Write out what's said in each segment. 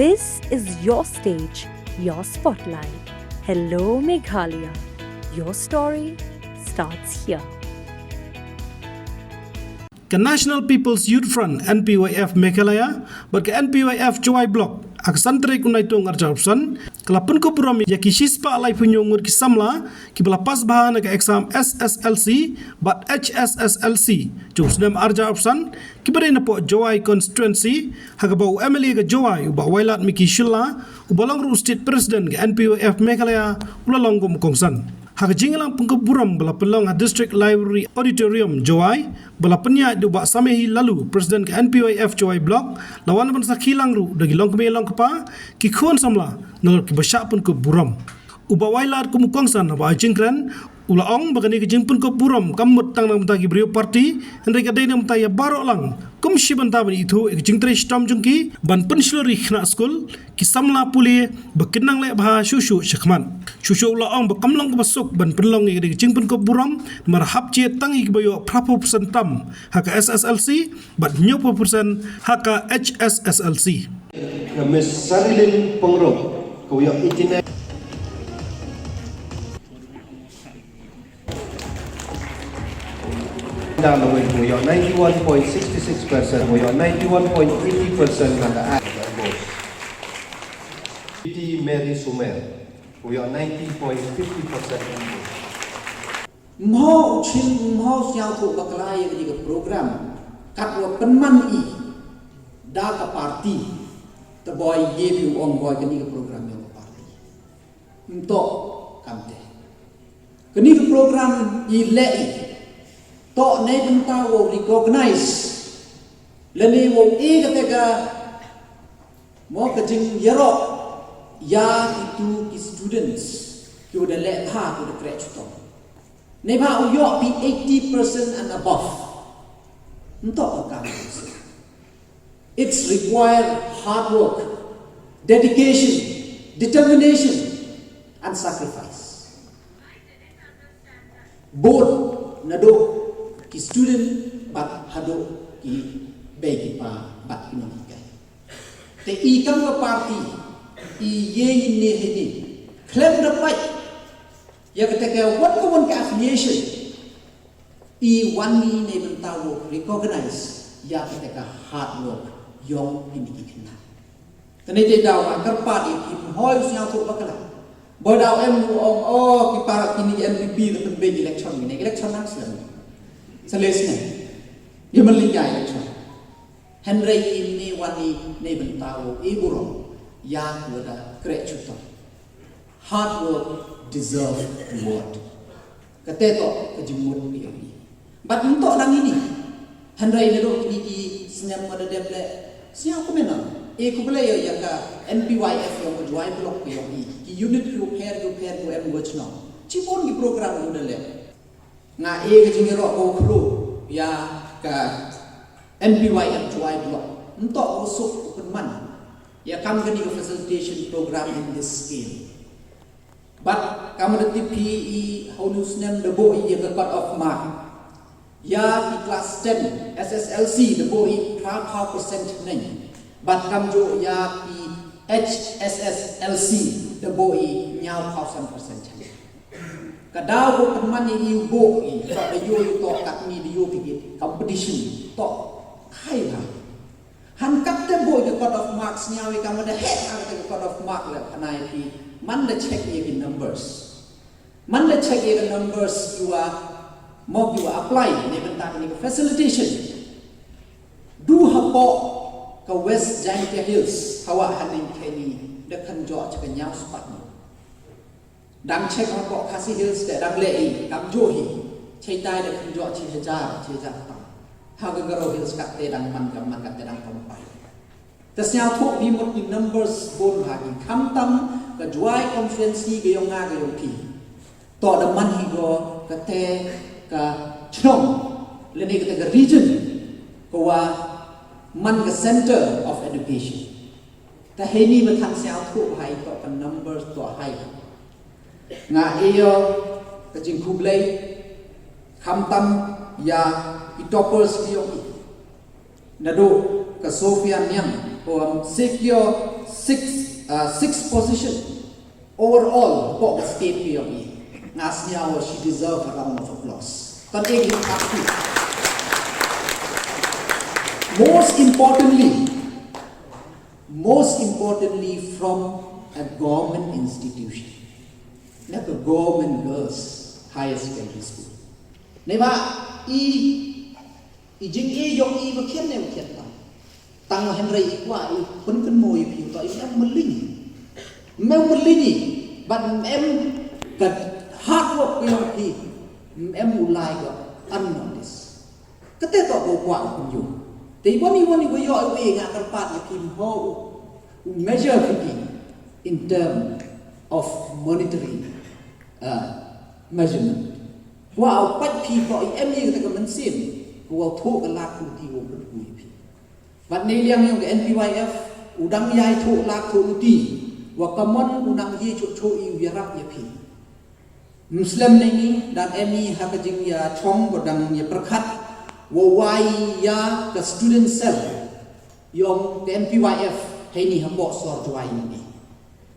This is your stage, your spotlight. Hello, Meghalaya. Your story starts here. Ke National People's Youth Front NPYF Meghalaya ber ke NPYF Joy Block ak santre kunai tong arjapsan kelapun ko puram ya ki shispa alai punyongur ki samla ki bela pas bahana ke exam SSLC but HSSLC jusnem arjapsan ki bere na po Joy constituency haga bau MLA ke Joy ba wailat miki shilla ubalang ru state president ke NPYF Meghalaya ulalong gum kongsan haga jingalang pengkeburam bela pelong district library auditorium Joy bela penya dubak samehi lalu presiden ke NPYF Joy Block lawan ban sakilang ru dagi long keme long kepa ki khon samla nol ki basyak pun ke buram uba wailar ku mukongsan ba jingkran ula ong bagani ke jingpun ke buram kamut tang nam tagi brio party hendai ka dei nam taya barok lang kum shiban taban itu ek jingtre stam jungki ban penslori khna school ki samla puli bekenang le bah shushu shakman shushu ula ong bakamlang ke basuk ban penlong ke jingpun ke buram marhab che tangi ke bayo prapo persentam haka SSLC bat nyopo persen haka HSSLC Miss Sarilin Pengrok kuya itinay Dalawin mo yung 91.66% mo yung 91.80% naka-act Piti Mary Sumer mo yung 90.50% Mau chin mau siang tu baklai yang program katwa penman i da ka parti the boy gave you on boy kini program yang parti untuk kamte kini program i lei to nei benta wo recognize leni wo e katega mo ka jing yero ya itu ki students yo de le ha to the graduate nei ba u yo be 80% and above untuk ka it's require hard work dedication determination and sacrifice both nado ki student bat hado ki bagi pa bat kinomika te I kam ka party I ye ne hedi claim the fight ya ketika what ko ka affiliation I one ne bentawo recognize ya ketika hard work yong indiki kina tene te daw akar party ki hoy siang tu bakala bodaw em ki para kini MPP the big election ni election nang sila Selesai, dia melihat election. Henry ini wani neben tahu ibu yang berada kreatif. Hard work deserve reward. Keteto kejemur ini. But untuk orang ini, Henry ini di senyap pada dia bela. Siapa aku menang? Aku bela ya ka NPYF yang berjual blok yang ini. Unit group hair ku watch now. Cipon di program udah le. Nga ke jingiro ko khlu ya ka NPYF Joy Block untuk usuk penman ya kam gani facilitation program in this scale but kam the PE how news name the boy ya cut off mark ya class 10 SSLC the boy 12% nang but kam jo ya HSSLC the boy nyau 1000% Kadau ko teman ni ibu ni, tak ada yo kat ni yo pergi competition, tak kai lah. Han kat te boy the cut of marks ni awi kamu dah head ang the cut of mark lah kanai pi. Man the check ye the numbers. Man the check ye the numbers you are mau you apply ni bentang ni facilitation. Du hapo ke West Giant Hills hawa hanin keni dekan George ke nyau spot ni. Dang cek apa kasih hills de dang lei dang johi ceitai de kunjo cihejar tam haga garo hills kat te dang man kat te dang kompai tasnya thok bi mot in numbers bon hagi kam tam ka juai conference ge yong nga ge yong pi to de man hi go ka te ka chnom le ni ka region ko wa man ka center of education ta heni ba thang sia thok hai to ka numbers to hai nga iyo kajing kublay kamtam ya itopers kiyong nado ka Sofian Yang secure sixth position overall for the state POE. Ngasnya she deserve a round of applause. Most importantly from a government institution, like a government girls higher secondary school. Neba jing yong ba khen ne khen tang Henry qua pun môi phiu to em meling but em got hard work pi em mulai go unnoticed kete to ko kwa kun yu te wani go yo we nga karpat ya kim ho measure fiki in term of monetary measurement wow pat pi ko em ni ta man sim ko thu ka lak ku ti wo kun ku pi but ne liang yung NPYF udang yai thu lak thu ti wa kamon udang ye cho i wirak ya pi Muslim nengi dan emi hakajing ya chong bodang ya perkhat wa wai ya the student cell yong the NPYF hei ni hambo sor jwai ni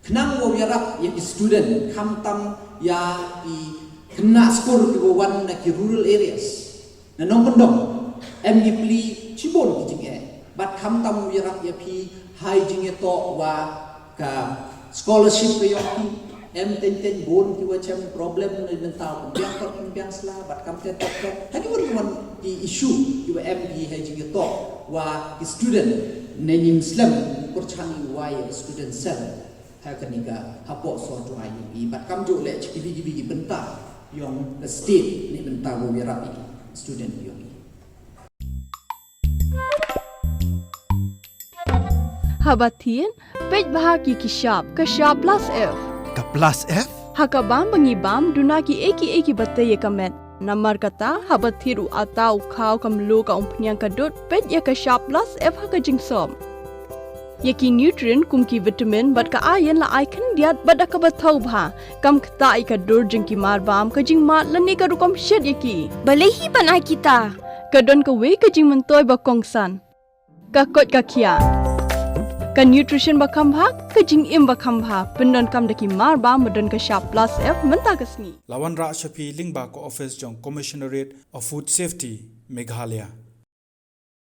knang wo wirak ya student kam tam ya i kena skor ki wan na ki rural areas na nong kondom emi pli chibon ki jinge but kam tam wirak ya pi hai jinge to wa ka scholarship ke yong em ten bon ki macam problem mental biang sla bat kam te tok hagi one the issue you MP haji to wa student nenim Muslim kurchani wai student cell ha kaniga hapo so to ayu bat kam jo le gibi benta yong the state ni benta wo wirapi student yong Habatin pej bahagi kishap plus F Ka plus F? Hakabam bangibam dunaki eki batay kamet. Namar kata habathiru atau kau kamlu ka umpnyang kadut pet ya ka sharp plus F haka jingsom. Yaki nutrient kumki vitamin bat ka ayan la ai kan diat bat ka bathau bha kam kata ka dur jingki marbam ka jingmat lani ka rukom shed yaki. Balehi panai kita. Kadon ka we ka jing mentoy ba kongsan. Ka kot ka kia. Ka nutrition bakam bha ka jing im bakam bha pendon kam daki mar ba medon ka sharp plus F menta kasni Lawan Ra Shafi Lingba ko office jong Commissionerate of Food Safety Meghalaya